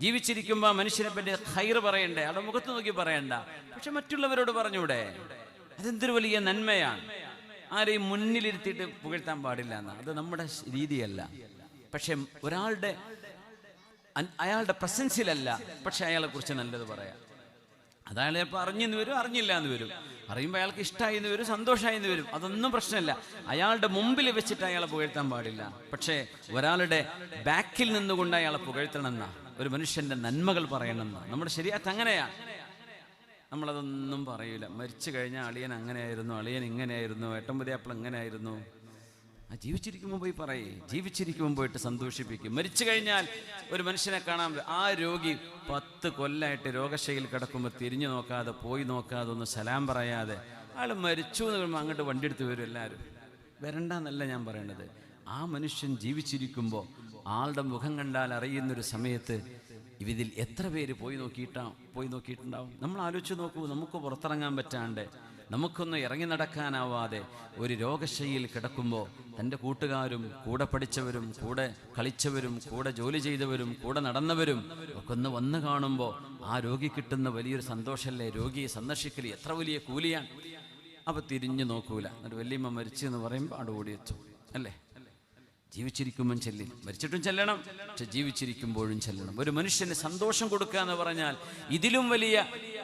ജീവിച്ചിരിക്കുമ്പോൾ മനുഷ്യനെ പറ്റി ഖൈർ പറയണ്ടേ? അവിടെ മുഖത്ത് നോക്കി പറയണ്ട, പക്ഷെ മറ്റുള്ളവരോട് പറഞ്ഞൂടെ? അതെന്തൊരു വലിയ നന്മയാണ്. ആരെയും മുന്നിലിരുത്തിയിട്ട് പുകഴ്ത്താൻ പാടില്ല എന്നാ, അത് നമ്മുടെ രീതിയല്ല. പക്ഷെ ഒരാളുടെ അയാളുടെ പ്രസൻസിലല്ല, പക്ഷെ അയാളെ കുറിച്ച് നല്ലത് പറയാം. അതയാൾ ചിലപ്പോൾ അറിഞ്ഞെന്ന് വരും, അറിഞ്ഞില്ല എന്ന് വരും. അറിയുമ്പോൾ അയാൾക്ക് ഇഷ്ടമായി എന്ന് വരും, സന്തോഷമായി എന്ന് വരും, അതൊന്നും പ്രശ്നമില്ല. അയാളുടെ മുമ്പിൽ വെച്ചിട്ട് അയാളെ പുകഴ്ത്താൻ പാടില്ല. പക്ഷേ ഒരാളുടെ ബാക്കിൽ നിന്നുകൊണ്ട് അയാളെ പുകഴ്ത്തണമെന്നാ, ഒരു മനുഷ്യന്റെ നന്മകൾ പറയണമെന്നാ നമ്മുടെ ശരീഅത്ത് അങ്ങനെയാണ്. നമ്മളതൊന്നും പറയൂല. മരിച്ചു കഴിഞ്ഞാൽ അളിയൻ അങ്ങനെയായിരുന്നു, അളിയൻ ഇങ്ങനെയായിരുന്നു, ഏട്ടമ്പതിയാപ്പിൾ എങ്ങനെയായിരുന്നു. ജീവിച്ചിരിക്കുമ്പോൾ പോയി പറയേ, ജീവിച്ചിരിക്കുമ്പോൾ പോയിട്ട് സന്തോഷിപ്പിക്കും. മരിച്ചു കഴിഞ്ഞാൽ ഒരു മനുഷ്യനെ കാണാൻ, ആ രോഗി 10 കൊല്ലമായിട്ട് രോഗശൈലിയിൽ കിടക്കുമ്പോൾ തിരിഞ്ഞു നോക്കാതെ, പോയി നോക്കാതെ, ഒന്ന് സലാം പറയാതെ അയാൾ മരിച്ചു എന്ന് പറയുമ്പോൾ അങ്ങോട്ട് വണ്ടി എടുത്ത് വരും. എല്ലാവരും വരണ്ടെന്നല്ല ഞാൻ പറയണത്. ആ മനുഷ്യൻ ജീവിച്ചിരിക്കുമ്പോൾ ആളുടെ മുഖം കണ്ടാൽ അറിയുന്നൊരു സമയത്ത് ഇതിൽ എത്ര പേര് പോയി നോക്കിയിട്ടുണ്ടാവും? നമ്മൾ ആലോചിച്ച് നോക്കൂ. നമുക്ക് പുറത്തിറങ്ങാൻ പറ്റാണ്ട്, നമുക്കൊന്ന് ഇറങ്ങി നടക്കാനാവാതെ ഒരു രോഗശൈലിയിൽ കിടക്കുമ്പോൾ തൻ്റെ കൂട്ടുകാരും കൂടെ പഠിച്ചവരും കൂടെ കളിച്ചവരും കൂടെ ജോലി ചെയ്തവരും കൂടെ നടന്നവരും ഒക്കെ ഒന്ന് വന്ന് കാണുമ്പോൾ ആ രോഗി കിട്ടുന്ന വലിയൊരു സന്തോഷമല്ലേ? രോഗിയെ സന്ദർശിക്കൽ എത്ര വലിയ കൂലിയാണ്. അപ്പോൾ തിരിഞ്ഞു നോക്കൂല. ഒരു വല്യമ്മ മരിച്ചു എന്ന് പറയുമ്പോൾ അവിടെ ഓടിയെത്തും അല്ലേ? ജീവിച്ചിരിക്കുമ്പോൾ ചെല്ലില്ല, മരിച്ചിട്ടും ചെല്ലണം, പക്ഷെ ജീവിച്ചിരിക്കുമ്പോഴും ചെല്ലണം. ഒരു മനുഷ്യന് സന്തോഷം കൊടുക്കുക എന്ന് പറഞ്ഞാൽ ഇതിലും വലിയ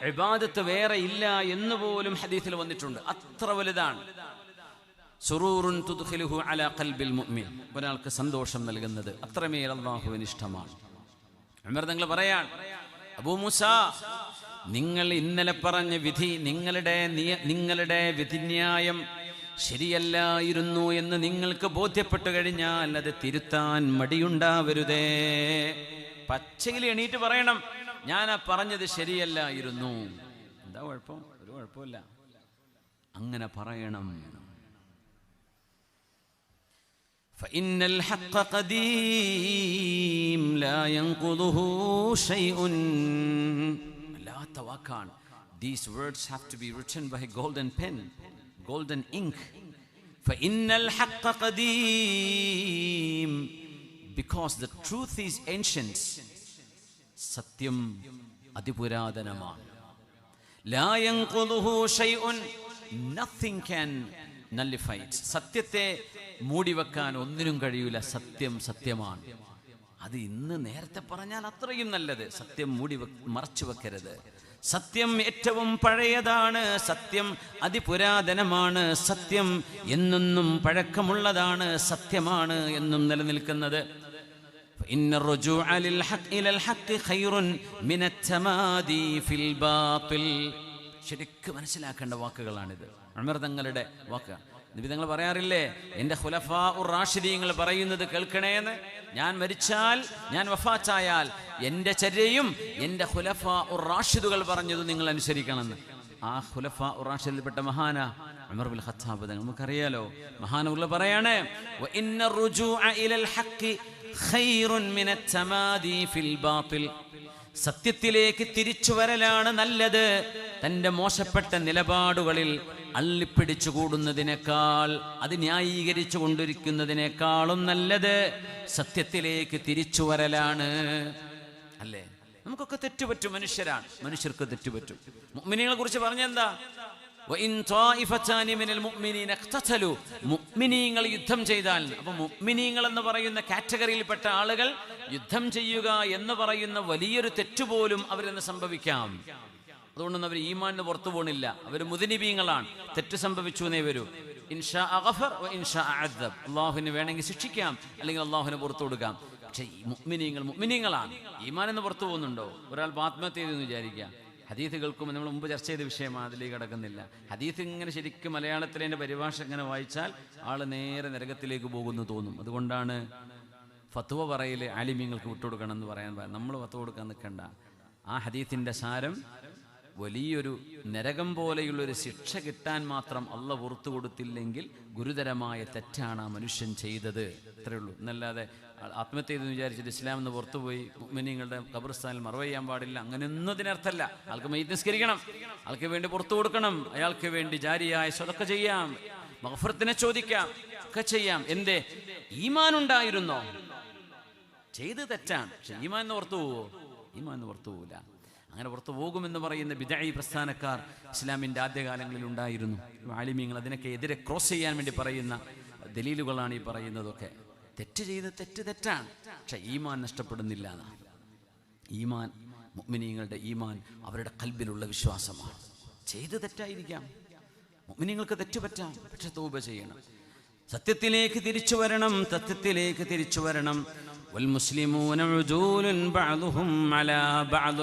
ഇബാദത്ത് വേറെ ഇല്ല എന്ന് പോലും ഹദീസിൽ വന്നിട്ടുണ്ട്. അത്ര വലുതാണ്. സുറൂറുൻ തുദ്ഖിലുഹു അലാ ഖൽബിൽ മുഅ്മിൻ, ഒരാൾക്ക് സന്തോഷം നൽകുന്നത് അത്രമേൽ അല്ലാഹുവിന് ഇഷ്ടമാണ്. ഉമർ തങ്ങൾ പറയാൻ, അബൂ മൂസ, നിങ്ങൾ ഇന്നലെ പറഞ്ഞ വിധി, നിങ്ങളുടെ വിധിന്യായം ശരിയല്ലായിരുന്നു എന്ന് നിങ്ങൾക്ക് ബോധ്യപ്പെട്ടു കഴിഞ്ഞാൽ അത് തിരുത്താൻ മടിയുണ്ടാവരുതേ. പച്ചയിൽ എണീറ്റ് പറയണം, ഞാൻ പറഞ്ഞത് ശരിയല്ലായിരുന്നു. എന്താ കുഴപ്പം? ഒരു കുഴപ്പമില്ല, അങ്ങനെ പറയണം. فإن الحق قديم لا ينقضه شيء. لا വാക്കാണ്. These words have to be written by a golden pen, golden ink. فإن الحق قديم, because the truth is ancient. സത്യം അതിപുരാതനമാണ്. لا ينقضه شيء, nothing can nullify it. സത്യത്തെ മൂടിവെക്കാൻ ഒന്നിനും കഴിയൂല. സത്യം സത്യമാണ്. അത് ഇന്ന് നേരത്തെ പറഞ്ഞാൽ അത്രയും നല്ലത്. സത്യം മറച്ചു വെക്കരുത്. സത്യം ഏറ്റവും പഴയതാണ്. സത്യം അതിപുരാതനമാണ്. സത്യം എന്നെന്നും പഴക്കമുള്ളതാണ്. സത്യമാണ് എന്നും നിലനിൽക്കുന്നത്. ശരിക്ക് മനസ്സിലാക്കേണ്ട വാക്കുകളാണിത്. ഉമർ തങ്ങളുടെ വാക്ക്. നബി തങ്ങൾ പറയാറില്ലേ, എൻ്റെ ഖുലഫാ ഉർ റാഷിദീങ്ങൾ പറയുന്നത് കേൾക്കണേന്ന്. ഞാൻ മരിച്ചാൽ, ഞാൻ വഫാത്തായാൽ എൻ്റെ ചര്യയും എൻ്റെ ഖുലഫാ ഉർ റാഷിദുകൾ പറഞ്ഞത് നിങ്ങൾ അനുസരിക്കണമെന്ന്. ആ ഖുലഫാ ഉർ റാഷിദിൽപ്പെട്ട മഹാന ഉമർ ബിൻ ഖത്താബ് തങ്ങൾ നമുക്കറിയാലോ. മഹാനുള്ള പറയാണ്, വഇന്ന റുജൂഅ ഇലൽ ഹഖ് ഖൈറുൻ മിനത് തമാദി ഫിൽ ബാത്തിൽ. സത്യത്തിലേക്ക് തിരിച്ചു വരലാണ് നല്ലത്. തൻ്റെ മോശപ്പെട്ട നിലപാടുകളിൽ അള്ളിപ്പിടിച്ചു കൂടുന്നതിനേക്കാൾ, അത് ന്യായീകരിച്ചു കൊണ്ടിരിക്കുന്നതിനേക്കാളും നല്ലത് സത്യത്തിലേക്ക് തിരിച്ചു വരലാണ്. അല്ലേ? നമുക്കൊക്കെ തെറ്റുപറ്റും, മനുഷ്യരാണ്, മനുഷ്യർക്ക് തെറ്റുപറ്റും. മുഅ്മിനീങ്ങളെ കുറിച്ച് പറഞ്ഞെന്താ? മുഅ്മിനീങ്ങൾ യുദ്ധം ചെയ്താൽ, അപ്പൊ മുഅ്മിനീങ്ങൾ എന്ന് പറയുന്ന കാറ്റഗറിയിൽപ്പെട്ട ആളുകൾ യുദ്ധം ചെയ്യുക എന്ന് പറയുന്ന വലിയൊരു തെറ്റുപോലും അവരെന്ന് സംഭവിക്കാം. അതുകൊണ്ടൊന്നും അവർ ഈമാനിന് പുറത്തു പോകണില്ല. അവർ മുദ്നിബീങ്ങളാണ്, തെറ്റ് സംഭവിച്ചു എന്നേ വരൂ. ഇൻഷാ ഗഫർ വ ഇൻഷാ അഅദബ്, അള്ളാഹുവിന് വേണമെങ്കിൽ ശിക്ഷിക്കാം, അല്ലെങ്കിൽ അള്ളാഹുവിന് പുറത്തു കൊടുക്കാം. പക്ഷേ ഈ മുഅ്മിനീങ്ങളാണ്. ഈമാൻ എന്ന് പുറത്തു പോകുന്നുണ്ടോ? ഒരാൾ ആത്മഹത്യ ചെയ്തെന്ന് വിചാരിക്കുക, ഹദീത്ത് കേൾക്കുമ്പോൾ നമ്മൾ മുമ്പ് ചർച്ച ചെയ്ത വിഷയമാണ്, അതിലേക്ക് കിടക്കുന്നില്ല. ഹദീത്ത് ഇങ്ങനെ ശരിക്കും മലയാളത്തിലെ പരിഭാഷ ഇങ്ങനെ വായിച്ചാൽ ആൾ നേരെ നരകത്തിലേക്ക് പോകുന്നു തോന്നും. അതുകൊണ്ടാണ് ഫത്വ പറയൽ ആലിമീങ്ങൾക്ക് വിട്ടുകൊടുക്കണം എന്ന് പറയാൻ. നമ്മൾ ഫത്വ കൊടുക്കാൻ നിൽക്കണ്ട. ആ ഹദീത്തിൻ്റെ സാരം വലിയൊരു നരകം പോലെയുള്ളൊരു ശിക്ഷ കിട്ടാൻ മാത്രം അള്ളാഹ് പുറത്തു കൊടുത്തില്ലെങ്കിൽ ഗുരുതരമായ തെറ്റാണ് ആ മനുഷ്യൻ ചെയ്തത്, അത്രേ ഉള്ളൂ. എന്നല്ലാതെ ആത്മഹത്യ ചെയ്തെന്ന് വിചാരിച്ചിട്ട് ഇസ്ലാം എന്ന് പുറത്തുപോയി മുഅ്മിനീങ്ങളുടെ ഖബർസ്ഥാനിൽ മറവ് ചെയ്യാൻ പാടില്ല, അങ്ങനെയൊന്നും ഇതിനർത്ഥമല്ല. ആൾക്ക് മയ്യിത്ത് നിസ്കരിക്കണം, ആൾക്ക് വേണ്ടി പുറത്തു കൊടുക്കണം, അയാൾക്ക് വേണ്ടി ജാരിയായ സ്വതക്ക ചെയ്യാം, മഗ്ഫിറത്തിനെ ചോദിക്കാം, ഒക്കെ ചെയ്യാം. എന്തേ? ഈമാൻ ഉണ്ടായിരുന്നോ? ചെയ്ത് തെറ്റാണ്, പക്ഷെ ഈമാൻ പുറത്തു പോവോ? ഈമാൻ പുറത്തു പോവില്ല. അങ്ങനെ പുറത്തു പോകുമെന്ന് പറയുന്ന ബിദ്അഈ പ്രസ്ഥാനക്കാർ ഇസ്ലാമിൻ്റെ ആദ്യകാലങ്ങളിൽ ഉണ്ടായിരുന്നു. ആലിമീങ്ങൾ അതിനൊക്കെ എതിരെ ക്രോസ് ചെയ്യാൻ വേണ്ടി പറയുന്ന ദലീലുകളാണ് ഈ പറയുന്നതൊക്കെ. തെറ്റ് ചെയ്ത് തെറ്റാണ്, പക്ഷെ ഈമാൻ നഷ്ടപ്പെടുന്നില്ല എന്നാണ്. ഈമാൻ, മുഅ്മിനീങ്ങളുടെ ഈമാൻ അവരുടെ ഖൽബിലുള്ള വിശ്വാസമാണ്. ചെയ്ത് തെറ്റായിരിക്കാം, മുഅ്മിനീങ്ങൾക്ക് തെറ്റ് പറ്റാം, പക്ഷെ തൗബ ചെയ്യണം, സത്യത്തിലേക്ക് തിരിച്ചു വരണം, സത്യത്തിലേക്ക് തിരിച്ചു വരണം. والمسلمون عدول بعضهم على بعض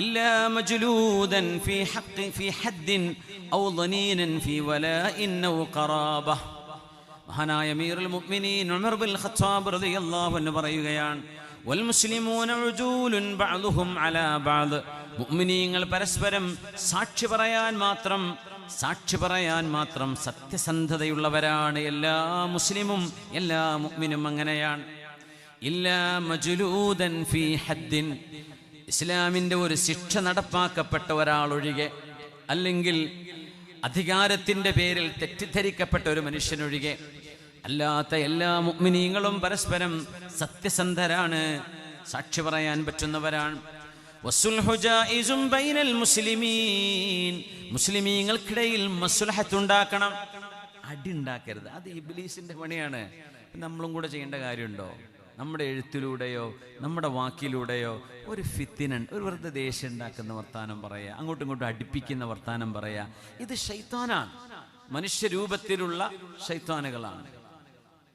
إلا مجلودا في حد أو ضنينا في ولاء أو قرابة. മഹാനായ അമീറുൽ മുഅ്മിനീൻ ഉമർ ബിൻ ഖത്താബ് റളിയല്ലാഹു അൻഹു പറയുകയാണ്, വൽ മുസ്ലിമൂന ഉജൂലുൻ ബഅ്ദുഹും അലാ ബഅദ്. മുഅ്മിനീങ്ങൾ പരസ്പരം സാക്ഷി പറയാൻ മാത്രം സത്യസന്ധതയുള്ളവരാണ്. എല്ലാ മുസ്ലിമും എല്ലാ മുഅ്മിനും അങ്ങനെയാണ്. ഇല്ലാ മജ്ലൂദൻ ഫീ ഹദ്ദിൻ, ഇസ്ലാമിൻ്റെ ഒരു ശിക്ഷ നടപ്പാക്കപ്പെട്ട ഒരാളൊഴികെ, അല്ലെങ്കിൽ അധികാരത്തിൻ്റെ പേരിൽ തെറ്റിദ്ധരിക്കപ്പെട്ട ഒരു മനുഷ്യനൊഴികെ, അല്ലാത്ത എല്ലാ മുഅ്മിനീങ്ങളും പരസ്പരം സത്യസന്ധരാണ്, സാക്ഷി പറയാൻ പറ്റുന്നവരാണ്. വസ്സുൽഹു ജായിസുൻ ബൈനൽ മുസ്ലിമീൻ, മുസ്ലിമീങ്ങൾക്കിടയിൽ മസ്ലഹത്ത് ഉണ്ടാക്കണം, അടി ഉണ്ടാക്കരുത്. അത് ഇബ്ലീസിന്റെ പണിയാണ്. നമ്മളും കൂടെ ചെയ്യേണ്ട കാര്യമുണ്ടോ? നമ്മുടെ എഴുത്തിലൂടെയോ നമ്മുടെ വാക്കിലൂടെയോ ഒരു ഫിത്തിനൻ, ഒരു വെറുതെ ദേഷ്യം ഉണ്ടാക്കുന്ന വർത്താനം പറയുക, അങ്ങോട്ടും ഇങ്ങോട്ടും അടുപ്പിക്കുന്ന വർത്താനം പറയുക, ഇത് ശൈത്താനാണ്. മനുഷ്യരൂപത്തിലുള്ള ശൈത്താനുകളാണ്.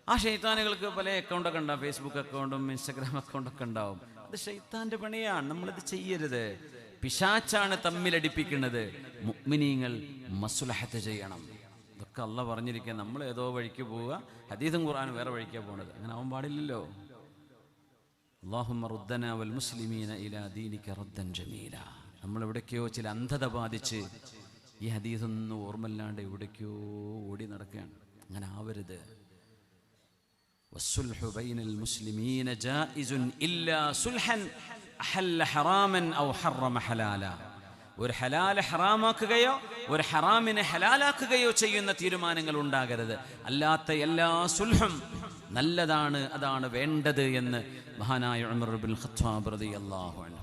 ആ ശൈത്താനുകൾക്ക് പല അക്കൗണ്ടൊക്കെ ഉണ്ടാവും, ഫേസ്ബുക്ക് അക്കൗണ്ടും ഇൻസ്റ്റഗ്രാം അക്കൗണ്ടൊക്കെ ഉണ്ടാവും. അത് ശൈത്താന്റെ പണിയാണ്, നമ്മളിത് ചെയ്യരുത്. പിശാച്ചാണ് തമ്മിലടിപ്പിക്കുന്നത്. മുഅ്മിനീങ്ങൾ മസ്ലഹത്ത് ചെയ്യണം. ഇതൊക്കെ അള്ളാഹ് പറഞ്ഞിരിക്കുക. നമ്മൾ ഏതോ വഴിക്ക് പോവുക, ഹദീസും ഖുർആനും വേറെ വഴിക്കാണ് പോണത്. അങ്ങനെ ആവാൻ പാടില്ലല്ലോ. അല്ലാഹുമ്മ റുദ്ദനാ വൽ മുസ്ലിമീന ഇലാ ദീനിക റദ്ദൻ ജമീല. നമ്മൾ എവിടേക്കോ ചില അന്ധത ബാധിച്ച് ഈ ഹദീസൊന്നും ഓർമ്മല്ലാണ്ട് എവിടേക്കോ ഓടി നടക്കുകയാണ്. അങ്ങനെ ആവരുത്. വസ്സുൽഹു ബൈനൽ മുസ്ലിമീന ജായിസുൻ ഇല്ലാ സുൽഹൻ അഹല്ല ഹറാമൻ ഔ ഹറമ ഹലാല. ഒരു ഹലാല് ഹറാമാക്കുകയോ ഒരു ഹറാമിനെ ഹലാലാക്കുകയോ ചെയ്യുന്ന തീരുമാനങ്ങൾ ഉണ്ടാകരുത്. അല്ലാത്ത എല്ലാ സുൽഹും നല്ലതാണ്, അതാണ് വേണ്ടത് എന്ന് മഹാനായ ഉമർ ബിൻ ഖത്താബ് റളിയല്ലാഹു അൻഹു